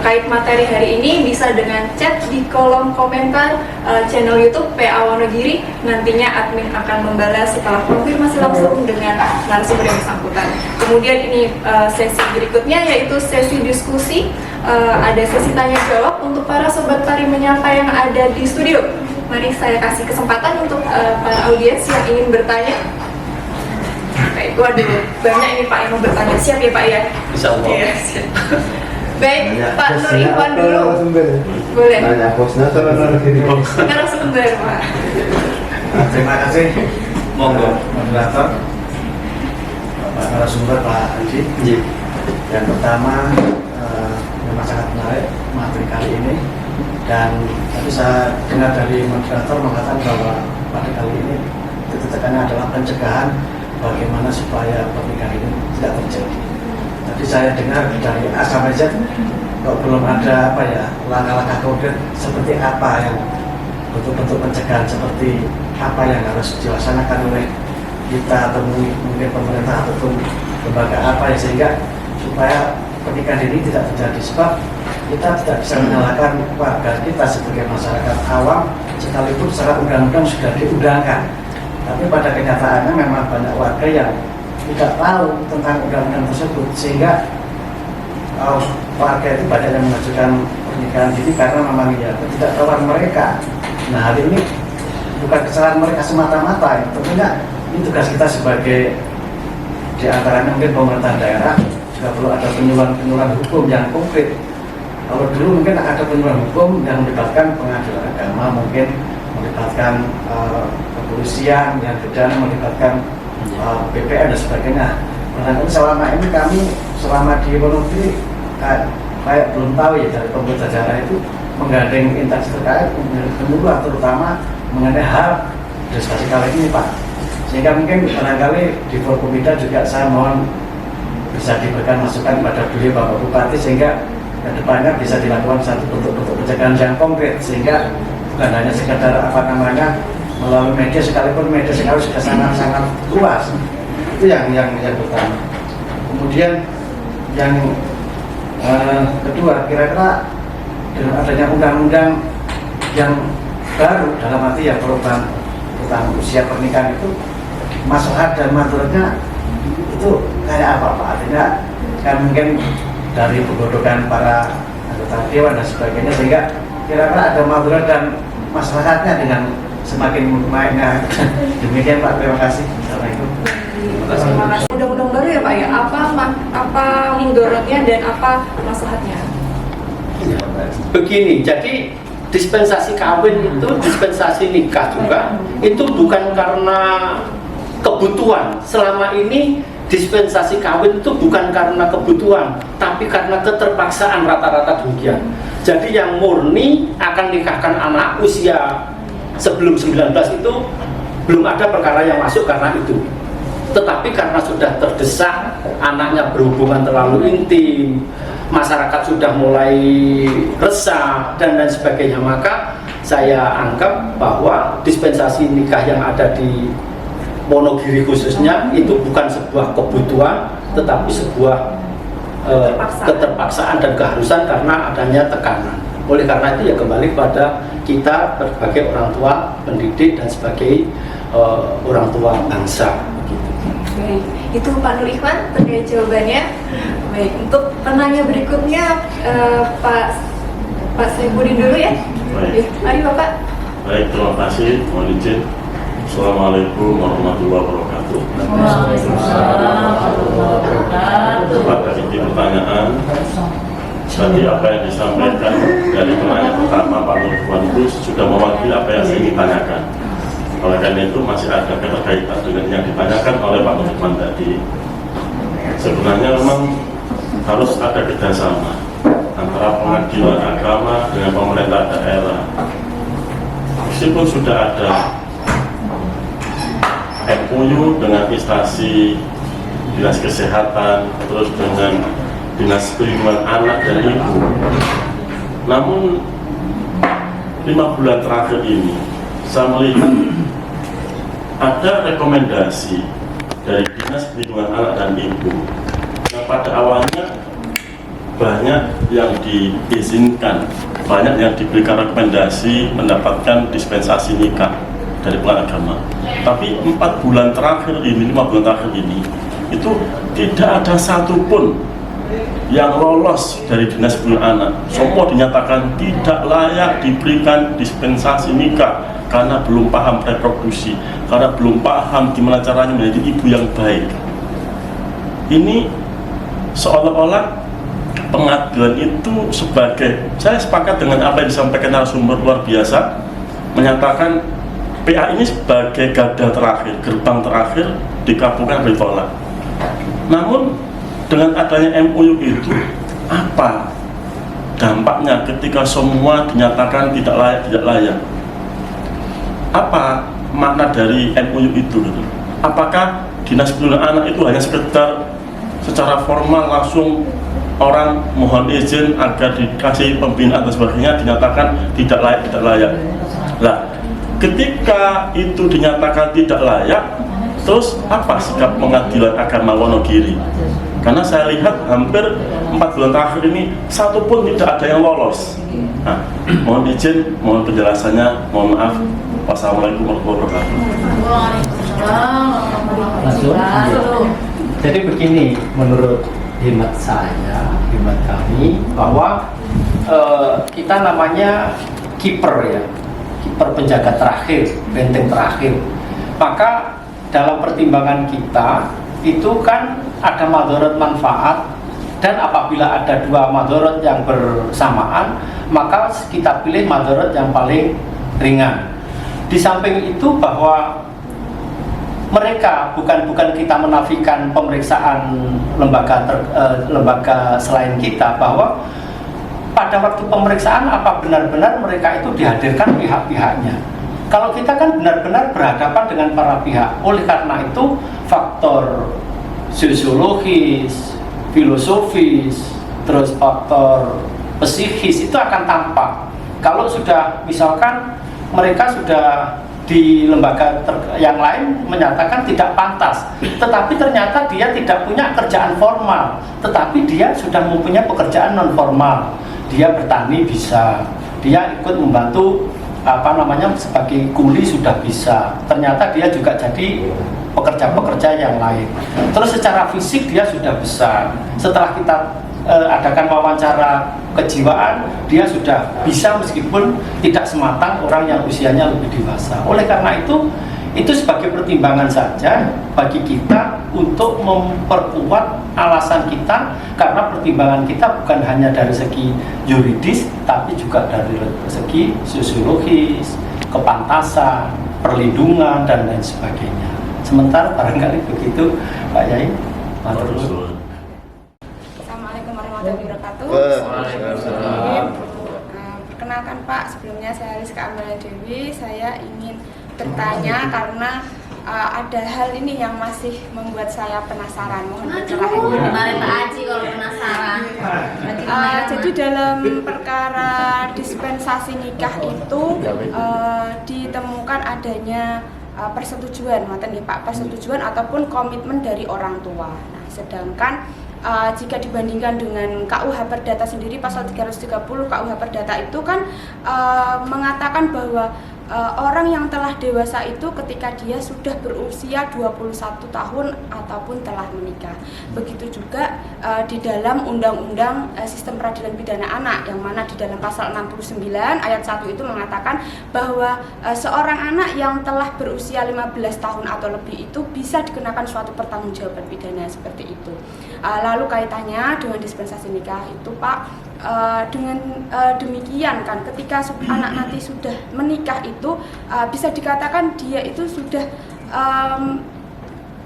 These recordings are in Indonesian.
terkait materi hari ini bisa dengan chat di kolom komentar channel YouTube PA Wonogiri. Nantinya admin akan membalas setelah konfirmasi langsung dengan narasumber yang bersangkutan. Kemudian ini sesi berikutnya yaitu sesi diskusi. Ada sesi tanya jawab untuk para sobat tari menyapa yang ada di studio. Mari saya kasih kesempatan untuk para audiens yang ingin bertanya. Baik, waduh, banyak ini Pak yang mau bertanya. Siap ya Pak ya? Insya Allah. Iya, siap. Baik, Pak Nur Ikhwan dulu. Boleh. Narasumber Pak. Terima kasih. Monggo. Moderator, Pak narasumber Pak Haji. Yang pertama, memang sangat menarik materi kali ini. Dan tadi saya dengar dari moderator mengatakan bahwa pada kali ini titik tekannya adalah pencegahan bagaimana supaya pernikahan ini tidak terjadi. Tadi saya dengar dari A sampai Z kok belum ada langkah-langkah konkret seperti apa yang bentuk-bentuk pencegahan, seperti apa yang harus dilaksanakan oleh kita atau mungkin pemerintah ataupun lembaga apa ya, sehingga supaya pernikahan ini tidak terjadi. Sebab kita tidak bisa menyalahkan warga kita sebagai masyarakat awam sekalipun secara undang-undang sudah diundangkan, tapi pada kenyataannya memang banyak warga yang tidak tahu tentang undang-undang tersebut, sehingga warga itu banyak yang mengajukan pernikahan dini karena memang ya ketidaktahuan mereka. Nah, hal ini bukan kesalahan mereka semata-mata, tentunya ini tugas kita sebagai diantaranya mungkin pemerintah daerah juga perlu ada penyuluhan hukum yang konkret. Kalau dulu mungkin ada penyuluhan hukum yang melibatkan pengadilan agama, mungkin melibatkan kepolisian, yang kedua melibatkan BPN dan sebagainya. Barangkali selama ini kami selama di Wonogiri kayak belum tahu ya dari pemerintah daerah itu menggandeng instansi terkait penyuluhan terutama mengenai hal diskusi kali ini Pak. Sehingga mungkin barangkali di Forkominda juga saya mohon bisa diberikan masukan kepada beliau Bapak Bupati sehingga kedepannya bisa dilakukan satu bentuk-bentuk pencegahan yang konkret, sehingga bukan hanya sekadar melalui media, sekalipun media sekarang sudah sangat-sangat luas. Itu yang pertama. Kemudian yang kedua, kira-kira dengan adanya undang-undang yang baru dalam arti yang perubahan tentang usia pernikahan itu, maslahat dan manfaatnya itu kayak apa Pak? Artinya kan mungkin dari penggodokan para anggota dewan dan sebagainya, sehingga kira-kira ada manfaat dan maslahatnya dengan semakin naiknya. Demikian Pak, terima kasih. Assalamualaikum. Terima kasih. Undang-undang baru ya Pak ya. Apa mudorotnya dan apa maslahatnya? Begini, jadi dispensasi kawin itu, dispensasi nikah juga itu bukan karena kebutuhan. Selama ini dispensasi kawin itu bukan karena kebutuhan, tapi karena keterpaksaan, rata-rata demikian. Jadi yang murni akan nikahkan anak usia sebelum 19 itu belum ada perkara yang masuk karena itu. Tetapi karena sudah terdesak, anaknya berhubungan terlalu intim, masyarakat sudah mulai resah dan lain sebagainya, maka saya anggap bahwa dispensasi nikah yang ada di Wonogiri khususnya itu bukan sebuah kebutuhan, tetapi sebuah keterpaksaan dan keharusan karena adanya tekanan. Oleh karena itu ya kembali pada kita sebagai orang tua pendidik dan sebagai orang tua bangsa. Baik, itu Pak Nur Ikhwan terkait jawabannya. Baik, untuk penanya berikutnya Pak Saifuddin dulu ya. Baik. Mari Bapak. Baik, terima kasih. Mohon izin. Assalamualaikum warahmatullahi wabarakatuh. Pada inti pertanyaan, tadi apa yang disampaikan dari penanya pertama Pak Nur Ikhwan itu sudah mewakili apa yang saya ingin tanyakan. Oleh karena itu masih ada keterkaitan dengan yang ditanyakan oleh Pak Nur Ikhwan tadi. Sebenarnya memang harus ada kerjasama antara pengadilan agama dengan pemerintah daerah. Meskipun sudah ada MOU dengan instansi dinas kesehatan, terus dengan dinas perlindungan anak dan ibu, namun 5 bulan terakhir ini saya melihat ada rekomendasi dari dinas perlindungan anak dan ibu yang pada awalnya banyak yang diizinkan, banyak yang diberikan rekomendasi mendapatkan dispensasi nikah dari pengadilan agama. Tapi 4 bulan terakhir ini, 5 bulan terakhir ini, itu tidak ada satupun yang lolos dari Dinas Perlindungan Anak. Semua dinyatakan tidak layak diberikan dispensasi nikah karena belum paham reproduksi, karena belum paham gimana caranya menjadi ibu yang baik. Ini seolah-olah pengadilan itu sebagai, saya sepakat dengan apa yang disampaikan narasumber luar biasa, menyatakan PA ini sebagai garda terakhir, gerbang terakhir dikabulkan ditolak. Namun dengan adanya MOU itu, apa dampaknya ketika semua dinyatakan tidak layak? Apa makna dari MOU itu? Apakah Dinas Perlindungan Anak itu hanya sekedar secara formal langsung orang mohon izin agar dikasih pembinaan dan sebagainya, dinyatakan tidak layak? Lah, ketika itu dinyatakan tidak layak, terus apa sikap Pengadilan Agama Wonogiri? Karena saya lihat hampir 4 bulan terakhir ini satu pun tidak ada yang lolos. Nah, mohon izin, mohon penjelasannya, mohon maaf. Wassalamualaikum warahmatullahi wabarakatuh. Jadi begini, menurut hemat saya, hemat kami, bahwa kita namanya kiper ya, kiper penjaga terakhir, benteng terakhir. Maka dalam pertimbangan kita itu kan ada madharat manfaat, dan apabila ada 2 madharat yang bersamaan, maka kita pilih madharat yang paling ringan. Di samping itu bahwa mereka bukan kita menafikan pemeriksaan lembaga selain kita, bahwa pada waktu pemeriksaan apa benar-benar mereka itu dihadirkan pihak-pihaknya. Kalau kita kan benar-benar berhadapan dengan para pihak, oleh karena itu faktor sosiologis, filosofis, terus faktor psikis itu akan tampak. Kalau sudah misalkan mereka sudah di lembaga yang lain menyatakan tidak pantas, tetapi ternyata dia tidak punya kerjaan formal, tetapi dia sudah mempunyai pekerjaan non formal. Dia bertani bisa, dia ikut membantu sebagai kuli sudah bisa, ternyata dia juga jadi pekerja-pekerja yang lain. Terus secara fisik dia sudah besar, setelah kita adakan wawancara kejiwaan, dia sudah bisa meskipun tidak sematang orang yang usianya lebih dewasa. Oleh karena itu sebagai pertimbangan saja bagi kita untuk memperkuat alasan kita, karena pertimbangan kita bukan hanya dari segi yuridis, tapi juga dari segi sosiologis, kepantasan, perlindungan, dan lain sebagainya. Sementara barangkali begitu, Pak Yai. Assalamualaikum warahmatullahi wabarakatuh. Perkenalkan Pak, sebelumnya saya Rizka Amalia Dewi. Saya ingin bertanya karena ada hal ini yang masih membuat saya penasaran. Mohon pencerahannya. Kemarin Pak Aji kalau penasaran. Jadi dalam perkara dispensasi nikah itu ditemukan adanya persetujuan, persetujuan ataupun komitmen dari orang tua. Nah, sedangkan jika dibandingkan dengan KUH Perdata sendiri, pasal 330 KUH Perdata itu kan mengatakan bahwa orang yang telah dewasa itu ketika dia sudah berusia 21 tahun ataupun telah menikah. Begitu juga di dalam Undang-Undang Sistem Peradilan Pidana Anak, yang mana di dalam pasal 69 ayat 1 itu mengatakan bahwa seorang anak yang telah berusia 15 tahun atau lebih itu bisa dikenakan suatu pertanggungjawaban pidana seperti itu. Lalu kaitannya dengan dispensasi nikah itu Pak, dengan demikian kan ketika anak nanti sudah menikah itu bisa dikatakan dia itu sudah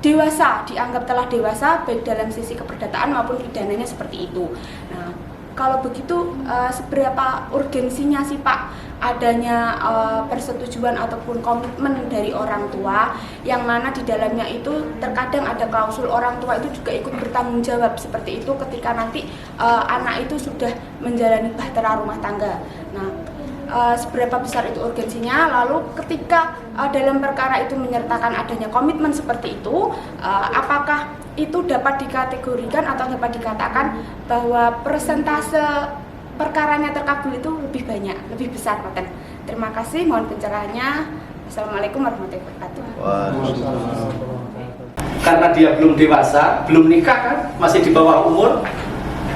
dewasa, dianggap telah dewasa baik dalam sisi keperdataan maupun pidananya seperti itu. Nah, kalau begitu seberapa urgensinya sih Pak adanya persetujuan ataupun komitmen dari orang tua, yang mana di dalamnya itu terkadang ada klausul orang tua itu juga ikut bertanggung jawab seperti itu ketika nanti anak itu sudah menjalani bahtera rumah tangga. Nah, seberapa besar itu urgensinya. Lalu ketika dalam perkara itu menyertakan adanya komitmen seperti itu, apakah itu dapat dikategorikan atau dapat dikatakan bahwa persentase perkaranya terkabul itu lebih banyak, lebih besar, Paten. Terima kasih, mohon pencerahannya. Assalamualaikum warahmatullahi wabarakatuh. Karena dia belum dewasa, belum nikah kan, masih di bawah umur,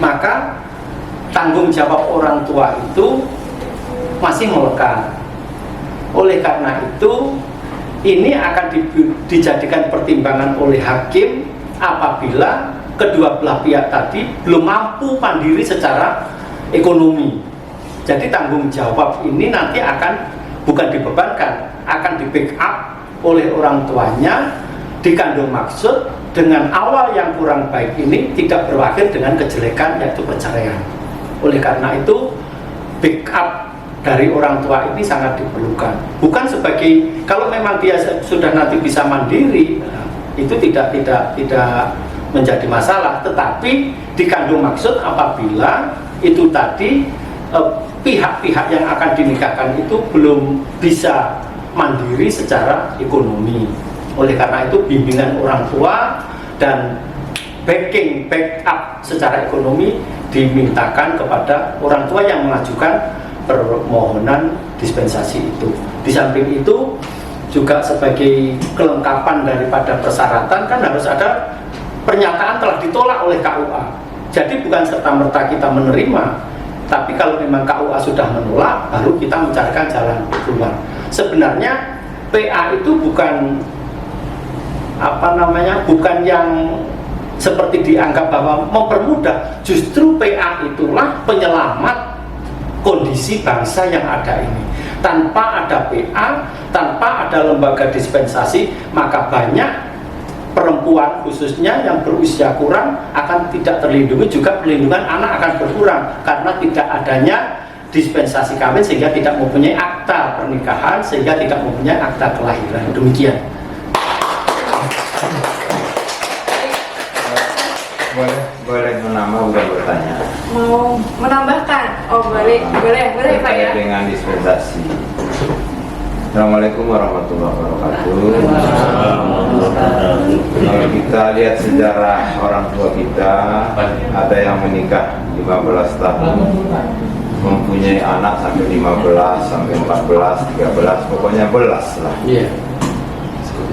maka tanggung jawab orang tua itu masih melekat. Oleh karena itu, ini akan dijadikan pertimbangan oleh hakim apabila kedua belah pihak tadi belum mampu mandiri secara ekonomi. Jadi tanggung jawab ini nanti akan bukan dibebankan, akan di backup oleh orang tuanya, dikandung maksud dengan awal yang kurang baik ini tidak berakhir dengan kejelekan, yaitu perceraian. Oleh karena itu backup dari orang tua ini sangat diperlukan. Bukan sebagai, kalau memang dia sudah nanti bisa mandiri, itu tidak menjadi masalah, tetapi dikandung maksud apabila itu tadi pihak-pihak yang akan dinikahkan itu belum bisa mandiri secara ekonomi. Oleh karena itu bimbingan orang tua dan backup secara ekonomi dimintakan kepada orang tua yang mengajukan permohonan dispensasi itu. Di samping itu juga sebagai kelengkapan daripada persyaratan kan harus ada pernyataan telah ditolak oleh KUA. Jadi bukan serta-merta kita menerima, tapi kalau memang KUA sudah menolak, baru kita mencarikan jalan keluar. Sebenarnya PA itu bukan bukan yang seperti dianggap bahwa mempermudah. Justru PA itulah penyelamat kondisi bangsa yang ada ini. Tanpa ada PA, tanpa ada lembaga dispensasi, maka banyak perempuan khususnya yang berusia kurang akan tidak terlindungi, juga perlindungan anak akan berkurang karena tidak adanya dispensasi kawin, sehingga tidak mempunyai akta pernikahan, sehingga tidak mempunyai akta kelahiran. Demikian. Boleh menambah, bukan bertanya. Mau menambahkan? Oh boleh Pak ya. Dengan dispensasi. Assalamualaikum warahmatullahi wabarakatuh. Kalau kita lihat sejarah orang tua kita, ada yang menikah 15 tahun, mempunyai anak sampai 15, sampai 14, 13, pokoknya belas lah.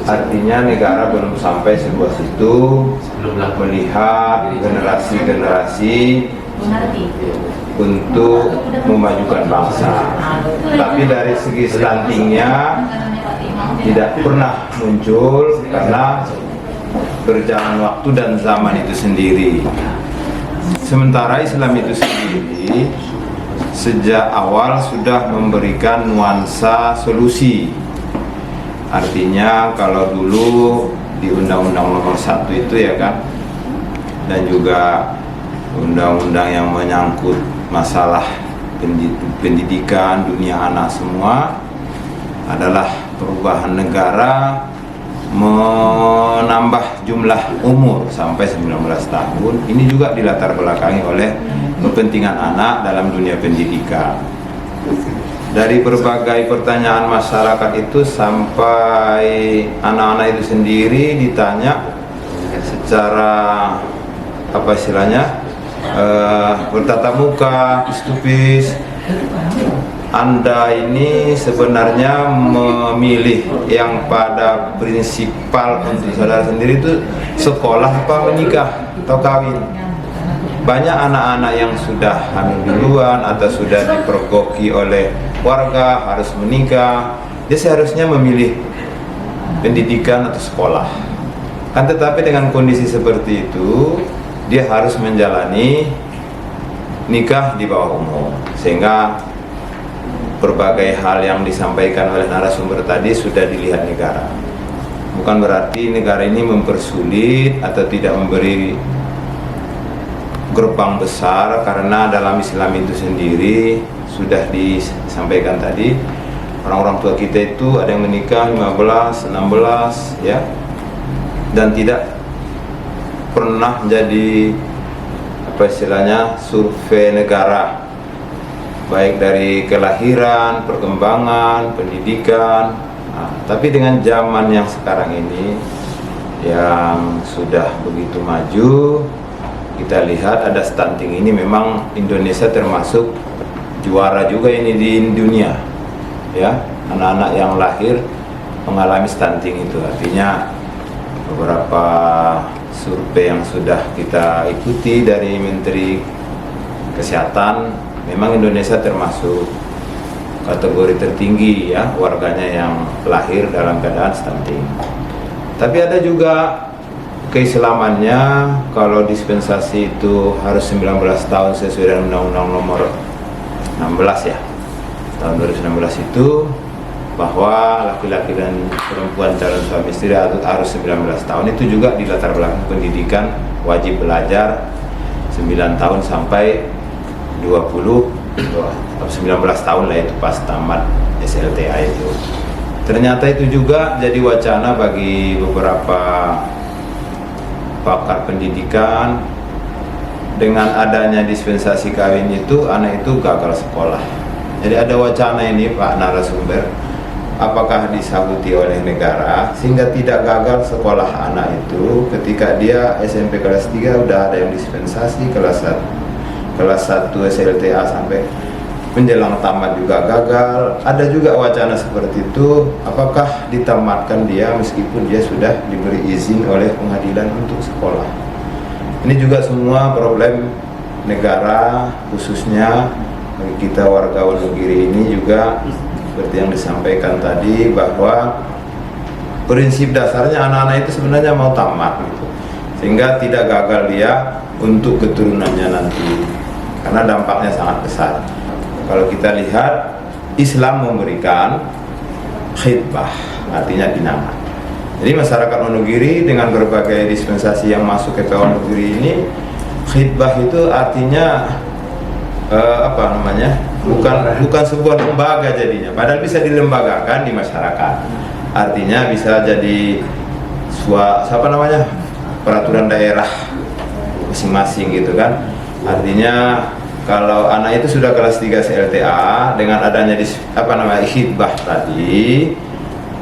Artinya negara belum sampai sebuah situ melihat generasi-generasi untuk memajukan bangsa. Tapi dari segi stuntingnya tidak pernah muncul karena berjalan waktu dan zaman itu sendiri. Sementara Islam itu sendiri sejak awal sudah memberikan nuansa solusi. Artinya kalau dulu di Undang-Undang Nomor 1 itu ya kan, dan juga undang-undang yang menyangkut masalah pendidikan dunia anak semua adalah perubahan negara menambah jumlah umur sampai 19 tahun. Ini juga dilatar belakangi oleh kepentingan anak dalam dunia pendidikan. Dari berbagai pertanyaan masyarakat itu sampai anak-anak itu sendiri ditanya secara apa istilahnya bertatap muka, face-to-face, Anda ini sebenarnya memilih yang pada prinsipal untuk saudara sendiri itu sekolah apa menikah atau kawin. Banyak anak-anak yang sudah hamil duluan atau sudah dipergoki oleh warga harus menikah, dia seharusnya memilih pendidikan atau sekolah. Kan tetapi dengan kondisi seperti itu, dia harus menjalani nikah di bawah umur, sehingga berbagai hal yang disampaikan oleh narasumber tadi sudah dilihat negara. Bukan berarti negara ini mempersulit atau tidak memberi gerbang besar, karena dalam Islam itu sendiri sudah disampaikan tadi, orang-orang tua kita itu ada yang menikah 15, 16 ya, dan tidak pernah menjadi apa istilahnya survei negara baik dari kelahiran, perkembangan, pendidikan. Nah, tapi dengan zaman yang sekarang ini yang sudah begitu maju, kita lihat ada stunting ini, memang Indonesia termasuk juara juga ini di dunia, ya. Anak-anak yang lahir mengalami stunting itu, artinya beberapa survei yang sudah kita ikuti dari Menteri Kesehatan, memang Indonesia termasuk kategori tertinggi ya warganya yang lahir dalam keadaan stunting. Tapi ada juga keislamannya, kalau dispensasi itu harus 19 tahun sesuai dengan Undang-Undang Nomor 16 ya, tahun 2016 itu, bahwa laki-laki dan perempuan calon suami istri harus 19 tahun. Itu juga di latar belakang pendidikan, wajib belajar 9 tahun sampai 19 tahun lah, itu pas tamat SLTA itu. Ternyata itu juga jadi wacana bagi beberapa pakar pendidikan. Dengan adanya dispensasi kawin itu, anak itu gagal sekolah. Jadi ada wacana ini Pak narasumber, apakah disabuti oleh negara sehingga tidak gagal sekolah anak itu ketika dia SMP kelas 3 udah ada yang dispensasi, kelas 1 SLTA sampai menjelang tamat juga gagal. Ada juga wacana seperti itu, apakah ditamatkan dia meskipun dia sudah diberi izin oleh pengadilan untuk sekolah. Ini juga semua problem negara, khususnya bagi kita warga Wonogiri ini juga seperti yang disampaikan tadi, bahwa prinsip dasarnya anak-anak itu sebenarnya mau tamat gitu, sehingga tidak gagal dia untuk keturunannya nanti, karena dampaknya sangat besar. Kalau kita lihat, Islam memberikan khidbah, artinya binangan. Jadi masyarakat Wonogiri dengan berbagai dispensasi yang masuk ke Wonogiri ini, khidbah itu artinya bukan sebuah lembaga jadinya, padahal bisa dilembagakan di masyarakat. Artinya bisa jadi peraturan daerah masing-masing gitu kan. Artinya kalau anak itu sudah kelas 3 SLTA, dengan adanya khidbah tadi,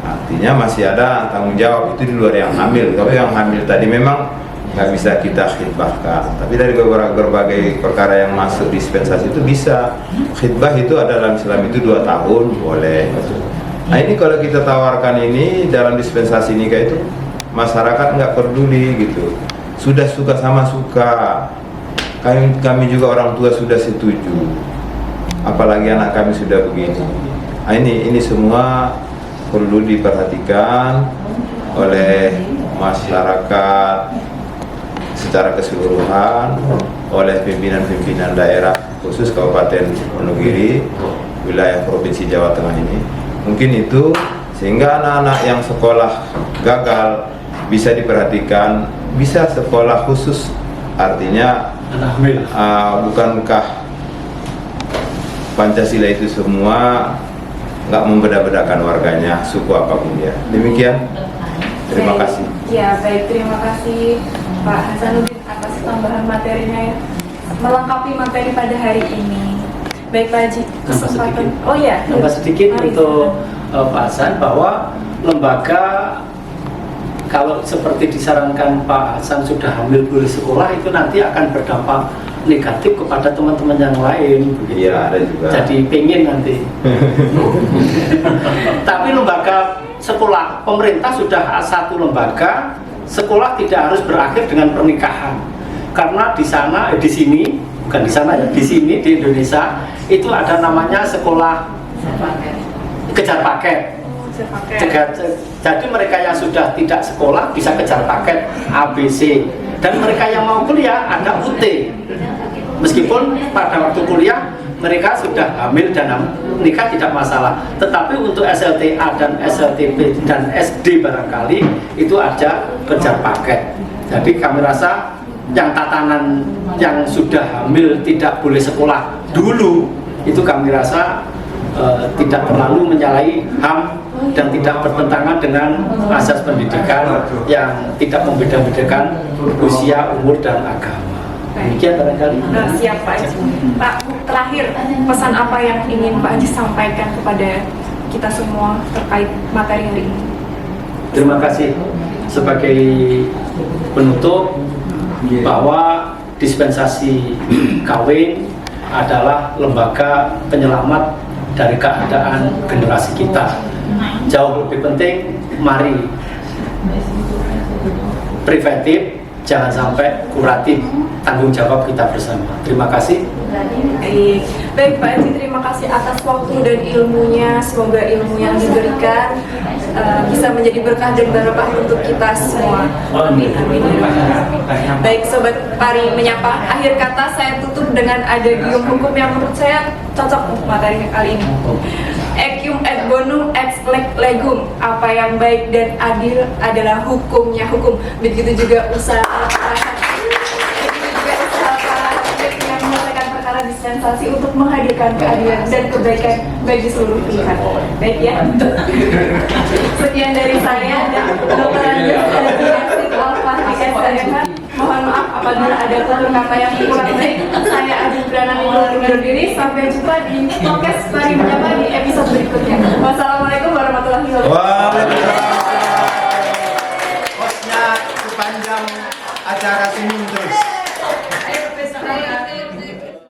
artinya masih ada tanggung jawab itu di luar yang hamil. Kalau yang hamil tadi memang nggak bisa kita khidbahkan, tapi dari berbagai perkara yang masuk dispensasi itu bisa. Khidbah itu ada dalam Islam itu 2 tahun boleh. Nah ini kalau kita tawarkan ini dalam dispensasi nikah itu, masyarakat nggak peduli gitu, sudah suka sama suka. Kami juga orang tua sudah setuju, apalagi anak kami sudah begini. Nah ini semua perlu diperhatikan oleh masyarakat secara keseluruhan, oleh pimpinan-pimpinan daerah khusus Kabupaten Wonogiri, wilayah Provinsi Jawa Tengah ini. Mungkin itu, sehingga anak-anak yang sekolah gagal bisa diperhatikan, bisa sekolah khusus. Artinya bukankah Pancasila itu semua nggak membeda-bedakan warganya, suku apapun dia. Demikian, terima kasih. Ya baik, terima kasih Pak Hasanuddin atas tambahan materinya ya, melengkapi materi pada hari ini. Baik Pak Haji, kesempatan. Oh ya, nambah sedikit untuk Pak Hasan, bahwa lembaga kalau seperti disarankan Pak Hasan sudah hamil boleh sekolah, itu nanti akan berdampak negatif kepada teman-teman yang lain. Iya, ada juga. Jadi pengen nanti. Tapi lembaga sekolah pemerintah sudah satu lembaga, sekolah tidak harus berakhir dengan pernikahan. Karena di sana, di sini, bukan di sana ya, di sini di Indonesia itu ada namanya sekolah kejar paket. Jadi mereka yang sudah tidak sekolah bisa kejar paket ABC, dan mereka yang mau kuliah ada UT. Meskipun pada waktu kuliah mereka sudah hamil dan nikah tidak masalah, tetapi untuk SLTA dan SLTP dan SD barangkali itu ada kejar paket. Jadi kami rasa yang tatanan yang sudah hamil tidak boleh sekolah dulu, itu kami rasa tidak terlalu menyalahi HAM dan tidak bertentangan dengan asas pendidikan yang tidak membeda-bedakan usia, umur, dan agama. Demikian barangkali. Siap Pak. terakhir, pesan apa yang ingin Pak Haji sampaikan kepada kita semua terkait materi hari ini? Terima kasih. Sebagai penutup, bahwa dispensasi kawin adalah lembaga penyelamat dari keadaan generasi kita. Jauh lebih penting, mari preventif, jangan sampai kuratif, tanggung jawab kita bersama. Terima kasih. Baik Pak Haji, terima kasih atas waktu dan ilmunya. Semoga ilmu yang diberikan bisa menjadi berkah dan barokah untuk kita semua. Amin, amin. Baik Sobat Pari Menyapa, akhir kata saya tutup dengan ada gium hukum yang menurut saya cocok untuk materi kali ini. Ecum et bonum et leg legum. Apa yang baik dan adil adalah hukumnya hukum. Begitu juga usaha yang menyelesaikan perkara dispensasi untuk menghadirkan keadilan dan kebaikan bagi seluruh pihak. Baik ya. Sekian dari saya dan Dr. Andes dari Al-Fatih SMH. Mohon maaf apabila ada tutur kata yang kurang baik. Saya Adi Pranami undur diri. Sampai jumpa di podcast Pari Menyapa di episode berikutnya. Wassalamualaikum warahmatullahi wabarakatuh. Waalaikumsalam. Hostnya sepanjang acara senyum terus.